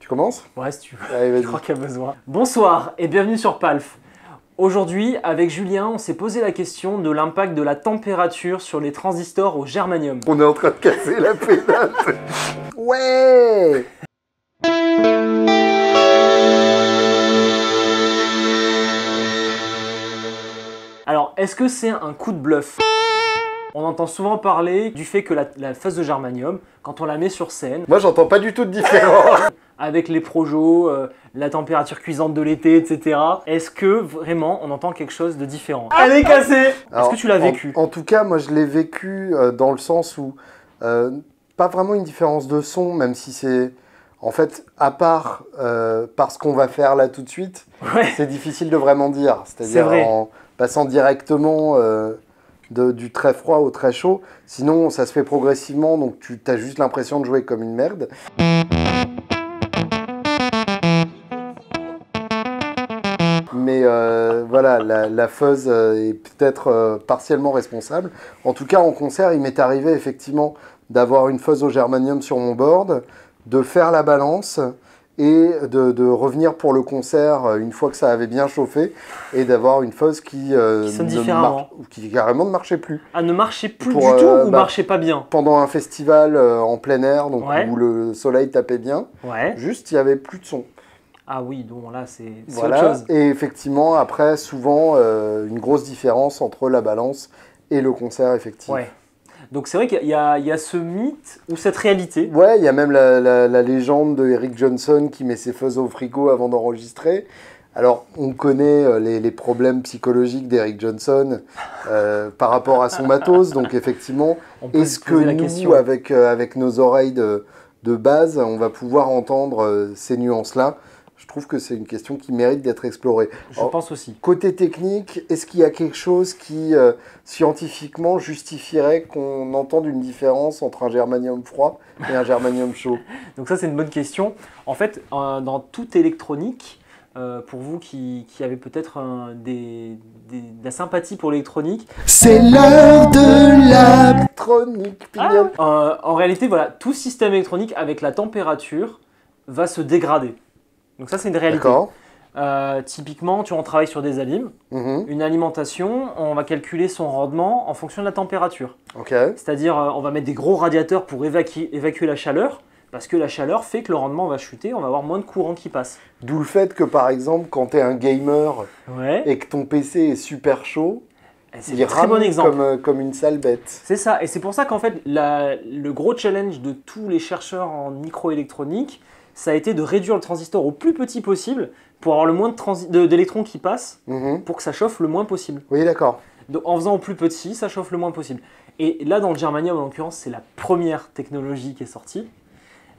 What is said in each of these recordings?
Tu commences? Ouais, si tu veux. Allez, Je crois qu'il y a besoin. Bonsoir et bienvenue sur PALF. Aujourd'hui, avec Julien, on s'est posé la question de l'impact de la température sur les transistors au germanium. On est en train de casser la pédale. Ouais. Alors, est-ce que c'est un coup de bluff? On entend souvent parler du fait que la phase de germanium, quand on la met sur scène, Moi, j'entends pas du tout de différence. avec les projos, la température cuisante de l'été, etc., est-ce que vraiment on entend quelque chose de différent? Elle est cassée! Est-ce que tu l'as vécu? En tout cas, moi, je l'ai vécu dans le sens où pas vraiment une différence de son, même si c'est... En fait, à part parce qu'on va faire là tout de suite, Ouais. c'est difficile de vraiment dire. C'est C'est-à-dire vrai. en passant directement du très froid au très chaud. Sinon, ça se fait progressivement, donc tu as juste l'impression de jouer comme une merde. Mais voilà, la fuzz est peut-être partiellement responsable. En tout cas, en concert, il m'est arrivé effectivement d'avoir une fuzz au germanium sur mon board, de faire la balance et de revenir pour le concert une fois que ça avait bien chauffé et d'avoir une fuzz qui sonne différemment. qui carrément ne marchait plus. Ah, ne marchait plus Pour, du tout ou bah, marchait pas bien? Pendant un festival en plein air, donc Ouais. où le soleil tapait bien, Ouais. juste il n'y avait plus de son. Ah oui, donc là c'est Voilà. autre chose. Et effectivement, après, souvent, une grosse différence entre la balance et le concert effectif. Ouais. Donc c'est vrai qu'il y a ce mythe ou cette réalité. Ouais, il y a même la légende de Eric Johnson qui met ses fuzz au frigo avant d'enregistrer. Alors, on connaît les problèmes psychologiques d'Eric Johnson par rapport à son matos. Donc, effectivement, On peut est-ce se que poser la nous, question. avec nos oreilles de base, on va pouvoir entendre ces nuances-là? Je trouve que c'est une question qui mérite d'être explorée. Je Alors, pense aussi. côté technique, est-ce qu'il y a quelque chose qui, scientifiquement, justifierait qu'on entende une différence entre un germanium froid et un germanium chaud? Donc ça c'est une bonne question. En fait, dans toute électronique, pour vous qui avez peut-être de la sympathie pour l'électronique, C'est l'heure de l'électronique, Pignol. en réalité, voilà, tout système électronique avec la température va se dégrader. Donc ça c'est une réalité. D'accord. Typiquement, on travaille sur des alimes. Mhm. Une alimentation, on va calculer son rendement en fonction de la température. Ok. C'est-à-dire, on va mettre des gros radiateurs pour évacuer la chaleur, parce que la chaleur fait que le rendement va chuter, on va avoir moins de courant qui passe. D'où le fait que, par exemple, quand tu es un gamer Ouais. et que ton PC est super chaud, C'est il un très bon rame exemple. comme une sale bête. C'est ça, et c'est pour ça qu'en fait, le gros challenge de tous les chercheurs en microélectronique, ça a été de réduire le transistor au plus petit possible pour avoir le moins d'électrons qui passent, Mhm. pour que ça chauffe le moins possible. Oui, d'accord. Donc, en faisant au plus petit, ça chauffe le moins possible. Et là, dans le germanium, en l'occurrence, c'est la première technologie qui est sortie.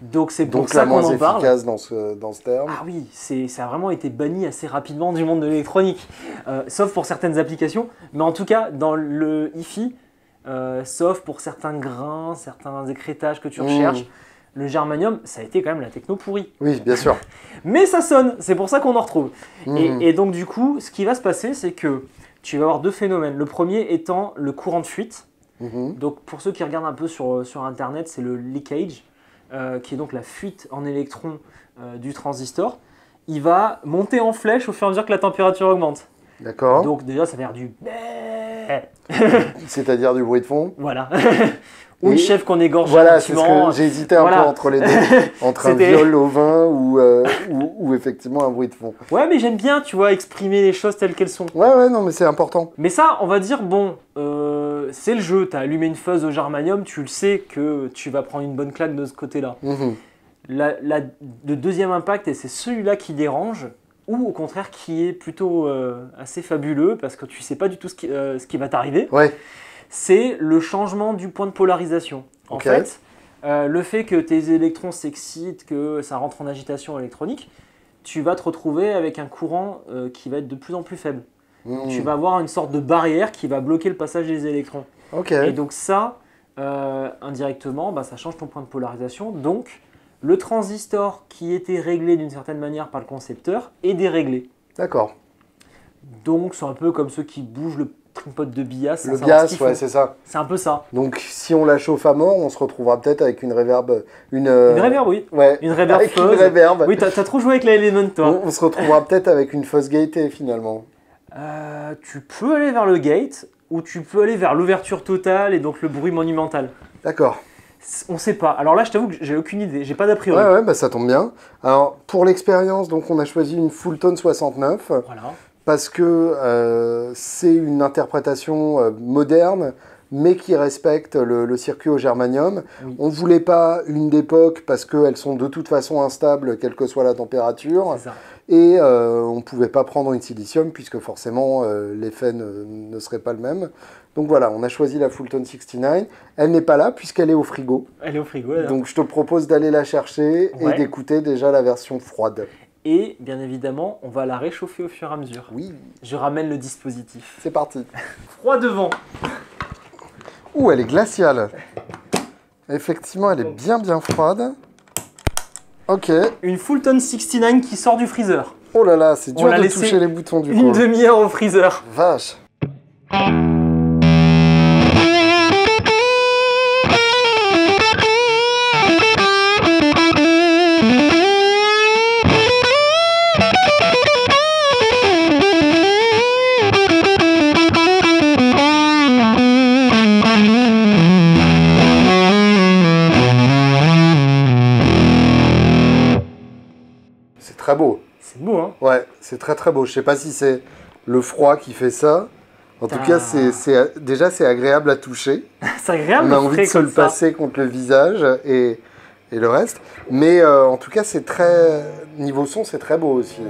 Donc c'est pour Donc ça la qu'on moins en parle. efficace dans ce terme. Ah oui, ça a vraiment été banni assez rapidement du monde de l'électronique, sauf pour certaines applications. Mais en tout cas, dans le hi-fi, sauf pour certains grains, certains écrétages que tu recherches, le germanium, ça a été quand même la techno pourrie. Oui, bien sûr. Mais ça sonne, c'est pour ça qu'on en retrouve. Mhm. Et donc du coup, ce qui va se passer, c'est que tu vas avoir deux phénomènes. Le premier étant le courant de fuite. Mhm. Donc pour ceux qui regardent un peu sur Internet, c'est le leakage, qui est donc la fuite en électrons du transistor. Il va monter en flèche au fur et à mesure que la température augmente. D'accord. Donc déjà, ça va faire du... C'est-à-dire du bruit de fond. Voilà. Ou une Et chèvre qu'on égorge Voilà, c'est ce gentiment. que j'ai hésité un Voilà. peu entre les deux. Entre un C'était- viol au vin ou effectivement un bruit de fond. Ouais, mais j'aime bien, tu vois, exprimer les choses telles qu'elles sont. Ouais, non, mais c'est important. Mais ça, on va dire, bon, c'est le jeu. Tu as allumé une fuzz au germanium, tu le sais que tu vas prendre une bonne claque de ce côté-là. Mhm. Le deuxième impact, et c'est celui-là qui dérange, ou au contraire qui est plutôt assez fabuleux, parce que tu sais pas du tout ce qui va t'arriver, Ouais, c'est le changement du point de polarisation. En Ok. fait, le fait que tes électrons s'excitent, que ça rentre en agitation électronique, tu vas te retrouver avec un courant qui va être de plus en plus faible. Mhm. Tu vas avoir une sorte de barrière qui va bloquer le passage des électrons. Ok. Et donc ça, indirectement, ça change ton point de polarisation. Donc, le transistor qui était réglé d'une certaine manière par le concepteur est déréglé. D'accord. Donc, c'est un peu comme ceux qui bougent trimpote de bias. Le bias, ouais, c'est ça. C'est un peu ça. Donc si on la chauffe à mort, on se retrouvera peut-être avec une reverb. Une reverb, oui. Ouais. Une reverb avec fuzz. une reverb. Oui, t'as trop joué avec la Element, toi. On se retrouvera peut-être avec une fuzz gaitée finalement. Tu peux aller vers le gate ou tu peux aller vers l'ouverture totale et donc le bruit monumental. D'accord. On sait pas. Alors là, je t'avoue que j'ai aucune idée. J'ai pas d'a priori. Ouais, bah ça tombe bien. Alors pour l'expérience, donc on a choisi une Fulton 69. Voilà. Parce que c'est une interprétation moderne, mais qui respecte le circuit au germanium. Oui. On ne voulait pas une d'époque parce qu'elles sont de toute façon instables, quelle que soit la température. C'est ça. Et on ne pouvait pas prendre une silicium, puisque forcément l'effet ne serait pas le même. Donc voilà, on a choisi la Fulton 69. Elle n'est pas là, puisqu'elle est au frigo. Elle est au frigo. Là. Donc je te propose d'aller la chercher et d'écouter déjà la version froide. Et bien évidemment, on va la réchauffer au fur et à mesure. Oui. Je ramène le dispositif. C'est parti. Froid devant. Ouh, elle est glaciale. Effectivement, elle est bien froide. Ok. Une Fulton 69 qui sort du freezer. Oh là là, c'est dur de toucher les boutons du coup. Une demi-heure au freezer. Vache. C'est très beau. C'est beau, hein? Ouais, c'est très beau. Je sais pas si c'est le froid qui fait ça. En tout cas, déjà, c'est agréable à toucher. C'est agréable. On a envie de se le passer contre le visage et le reste. Mais en tout cas, c'est très... Niveau son, c'est très beau aussi.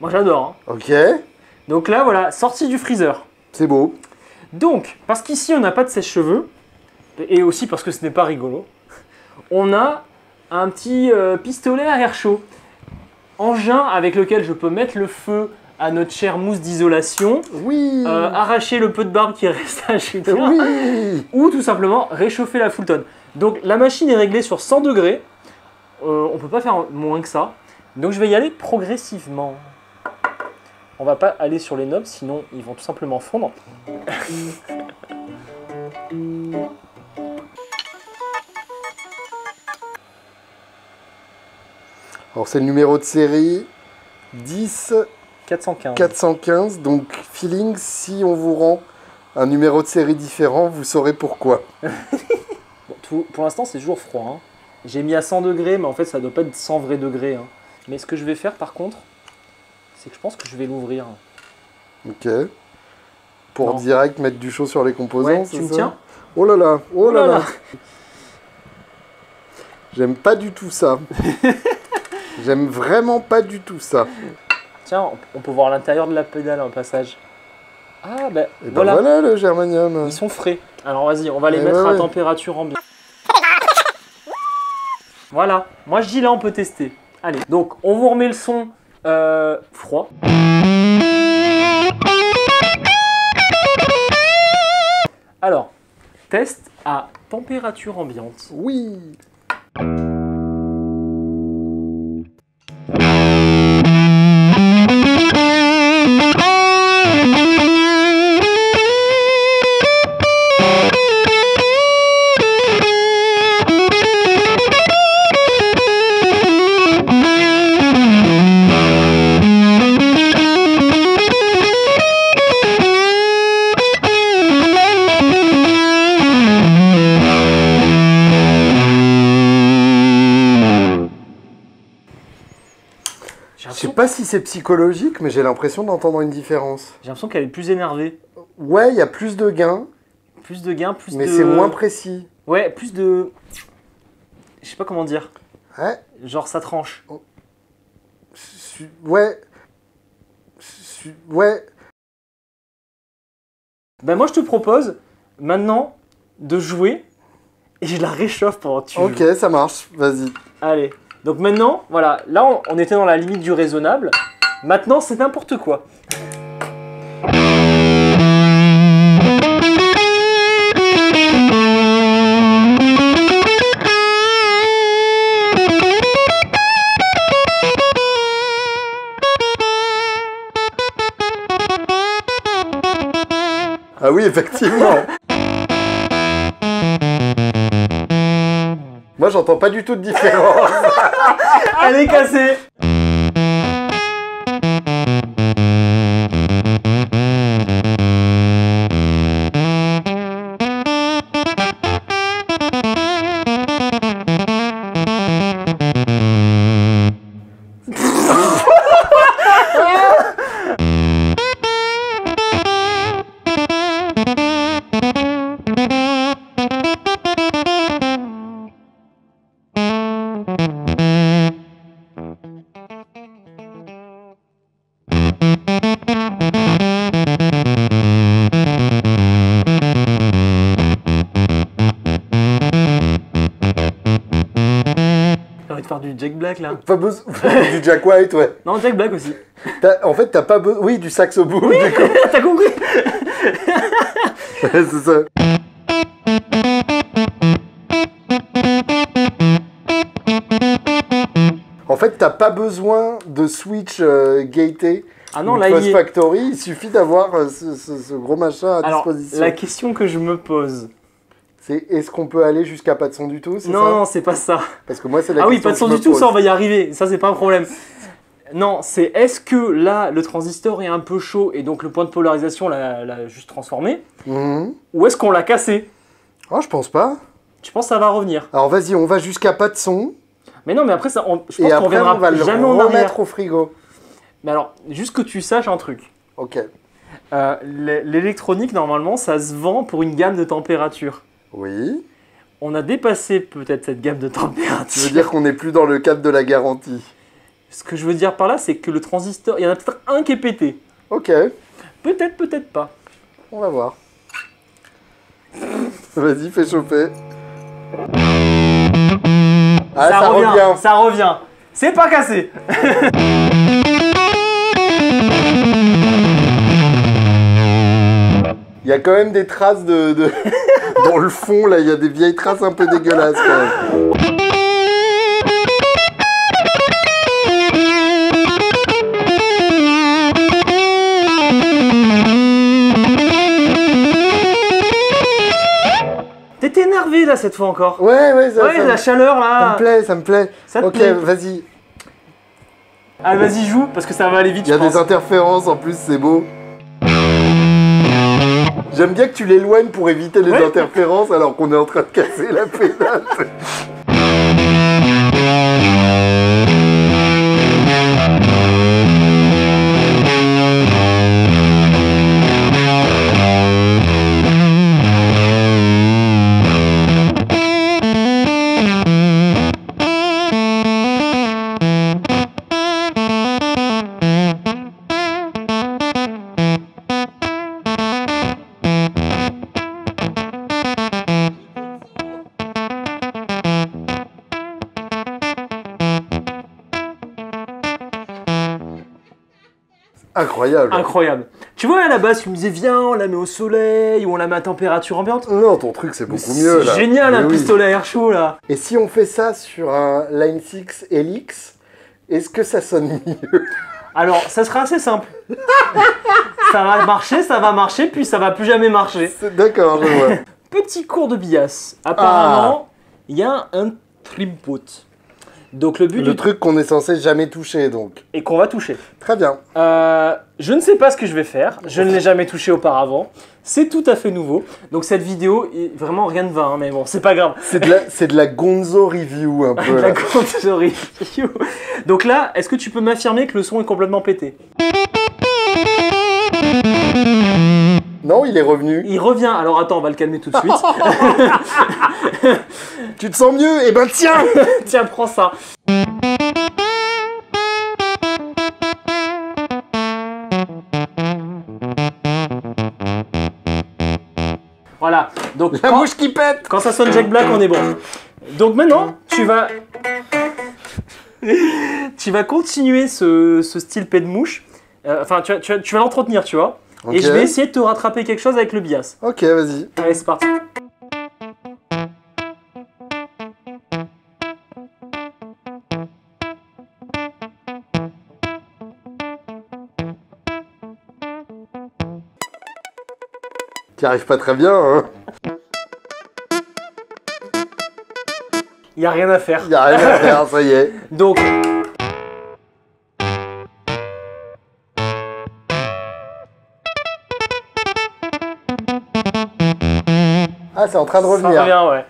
Moi, j'adore. Hein. Ok. Donc là, voilà, sortie du freezer. C'est beau. Donc, parce qu'ici, on n'a pas de sèche-cheveux, et aussi parce que ce n'est pas rigolo, on a un petit pistolet à air chaud. Engin avec lequel je peux mettre le feu à notre chère mousse d'isolation, Oui. Arracher le peu de barbe qui reste à Julien, Oui. ou tout simplement réchauffer la Fulton. Donc la machine est réglée sur 100 degrés, on ne peut pas faire moins que ça, donc je vais y aller progressivement. On va pas aller sur les knobs, sinon ils vont tout simplement fondre. Alors c'est le numéro de série 10 415. 415. Donc feeling, si on vous rend un numéro de série différent, vous saurez pourquoi. Bon, pour l'instant c'est toujours froid. Hein. J'ai mis à 100 degrés, mais en fait ça doit pas être 100 vrais degrés. Hein. Mais ce que je vais faire par contre, c'est que je pense que je vais l'ouvrir. Ok. Pour direct mettre du chaud sur les composants, ouais, c'est tu me ça? tiens? Oh là là, oh là là. J'aime pas du tout ça. J'aime vraiment pas du tout ça. Tiens, on peut voir l'intérieur de la pédale en passage. Ah ben Et voilà. ben voilà le germanium. Ils sont frais. Alors vas-y, on va les mettre à température ambiante. Voilà, moi je dis là on peut tester. Allez, donc on vous remet le son froid. Alors, test à température ambiante. Oui. Je sais pas si c'est psychologique, mais j'ai l'impression d'entendre une différence. J'ai l'impression qu'elle est plus énervée. Ouais, il y a plus de gains. Plus de gains, plus mais de... c'est moins précis. Ouais, plus de... Je sais pas comment dire. Ouais. Genre ça tranche. Ouais. Ouais. Ben moi je te propose maintenant de jouer et je la réchauffe pendant que tu joues. Ok, ça marche, vas-y. Allez, Donc maintenant, voilà, là on était dans la limite du raisonnable. Maintenant, c'est n'importe quoi. Ah oui, effectivement. Moi, j'entends pas du tout de différence. Elle est cassée. J'ai envie de faire du Jack Black là. Pas besoin du Jack White, ouais. Non, Jack Black aussi. En fait, t'as pas besoin... Oui, du saxo boom, Oui, du coup. t'as compris. Ouais, c'est ça. En fait, t'as pas besoin de switch gated. Ah non, ou là, Fuzz il est... Factory, il suffit d'avoir ce gros machin à Alors, disposition. la question que je me pose... C'est est-ce qu'on peut aller jusqu'à pas de son du tout, c'est Non, ça? non, c'est pas ça. Parce que moi, c'est la Ah oui, question pas de que son je me du tout, pose. ça on va y arriver. Ça, c'est pas un problème. Non, c'est est-ce que là, le transistor est un peu chaud et donc le point de polarisation l'a juste transformé, Mhm. ou est-ce qu'on l'a cassé? Oh, je pense pas. Tu penses que ça va revenir? Alors vas-y, on va jusqu'à pas de son. Mais non, mais après, ça, je Et pense qu'on après, reviendra on va le jamais en arrière. remettre au frigo. Mais alors, juste que tu saches un truc. Ok. L'électronique, normalement, ça se vend pour une gamme de température. Oui. On a dépassé peut-être cette gamme de Tu veux température. dire qu'on n'est plus dans le cadre de la garantie. Ce que je veux dire par là, c'est que le transistor, il y en a peut-être un qui est pété. Ok, Peut-être, peut-être pas. on va voir. Vas-y, fais chauffer. Ah, ça revient. Ça revient. C'est pas cassé. Il y a quand même des traces dans le fond, là, il y a des vieilles traces un peu dégueulasses quand même. T'es énervé là cette fois encore. Ouais, ça Ouais, me- la chaleur là. ça me plaît, ça me plaît. Ça te Ok, plaît. vas-y. Ah, vas-y, joue parce que ça va aller vite. Il y a je pense. des interférences en plus, c'est beau. J'aime bien que tu l'éloignes pour éviter les Ouais. interférences alors qu'on est en train de casser la pédale. Incroyable. Incroyable. Tu vois, à la base, tu me disais, viens, on la met au soleil ou on la met à température ambiante. Non, ton truc c'est beaucoup mieux là. C'est génial, Mais un oui. pistolet à air chaud là. Et si on fait ça sur un Line 6 Helix, est-ce que ça sonne mieux? Alors, ça sera assez simple. ça va marcher, puis ça va plus jamais marcher. D'accord, je vois. Petit cours de bias. Apparemment, il y a un trim-pot. Donc le but Le du truc qu'on est censé jamais toucher donc. et qu'on va toucher. Très bien. Je ne sais pas ce que je vais faire. Je ne l'ai jamais touché auparavant. C'est tout à fait nouveau. Donc cette vidéo, vraiment rien ne va, hein, mais bon, c'est pas grave. C'est de la Gonzo review un peu La là. Gonzo review. Donc là, est-ce que tu peux m'affirmer que le son est complètement pété? Non, il est revenu. Il revient. Alors attends, on va le calmer tout de suite. Tu te sens mieux? Eh ben tiens. Tiens, prends ça. Voilà. Donc La mouche qui pète. quand ça sonne Jack Black, on est bon. Donc maintenant, tu vas... Tu vas continuer ce style paix de mouche. Enfin, tu vas l'entretenir, tu vois. Ok. Et je vais essayer de te rattraper quelque chose avec le bias. Ok, vas-y. Allez, c'est parti. T'y arrives pas très bien, hein. Il n'y a rien à faire. Y a rien à faire, ça y est. Donc, Ah, c'est en train de ça revenir. revient, ouais.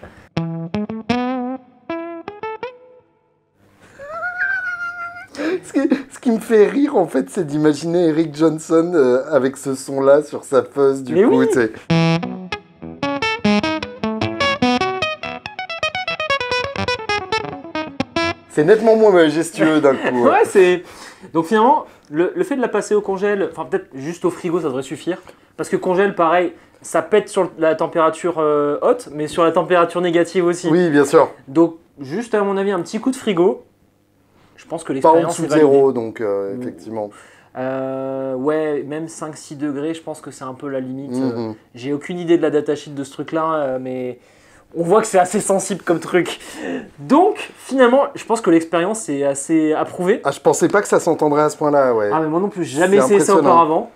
Ce qui me fait rire, en fait, c'est d'imaginer Eric Johnson avec ce son-là sur sa fuzz, du Mais coup, oui. tu sais. C'est nettement moins majestueux d'un coup. Ouais, c'est. Donc finalement, le fait de la passer au congèle, enfin peut-être juste au frigo, ça devrait suffire. Parce que congèle, pareil, ça pète sur la température haute, mais sur la température négative aussi. Oui, bien sûr. Donc, juste à mon avis, un petit coup de frigo. Je pense que Pas en l'expérience dessous est de validée. 0, donc effectivement. Ouais, même 5-6 degrés, je pense que c'est un peu la limite. Mhm. J'ai aucune idée de la datasheet de ce truc-là, mais on voit que c'est assez sensible comme truc. Donc, finalement, je pense que l'expérience est assez approuvée. Ah, je pensais pas que ça s'entendrait à ce point-là, ouais. Ah, mais moi non plus, j'ai jamais C'est essayé ça impressionnant. auparavant.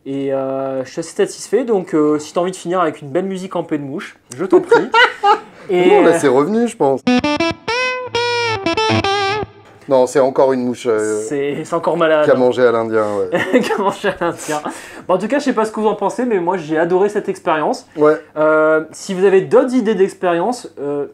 Et je suis assez satisfait. Donc, si tu as envie de finir avec une belle musique en paix de mouche, je t'en prie. Et Non, là, c'est revenu, je pense. Non, c'est encore une mouche c'est encore malade. qui a mangé à l'Indien, ouais. Comment je fais un tien. Bon, en tout cas, je sais pas ce que vous en pensez, mais moi j'ai adoré cette expérience. Ouais, Si vous avez d'autres idées d'expérience,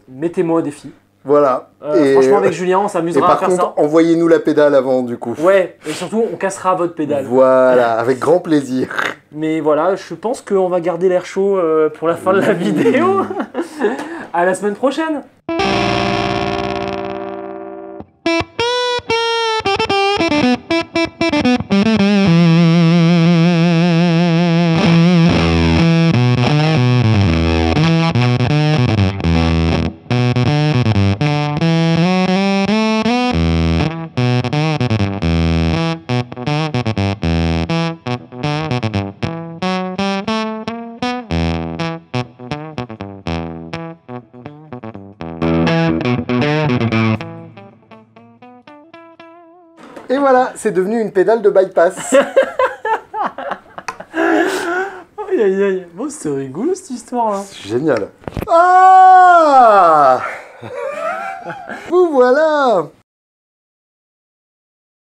mettez-moi au défi. voilà. Et, Franchement, avec Julien, on et s'amusera à par faire contre, envoyez-nous la pédale avant, du coup. ça. Ouais, et surtout, on cassera votre pédale. Voilà, avec grand plaisir. Mais voilà, je pense qu'on va garder l'air chaud pour la fin de la vidéo. À la semaine prochaine. Et voilà, c'est devenu une pédale de bypass. Aïe aïe aïe. Bon, c'est rigolo cette histoire là. C'est génial. Ah Vous voilà.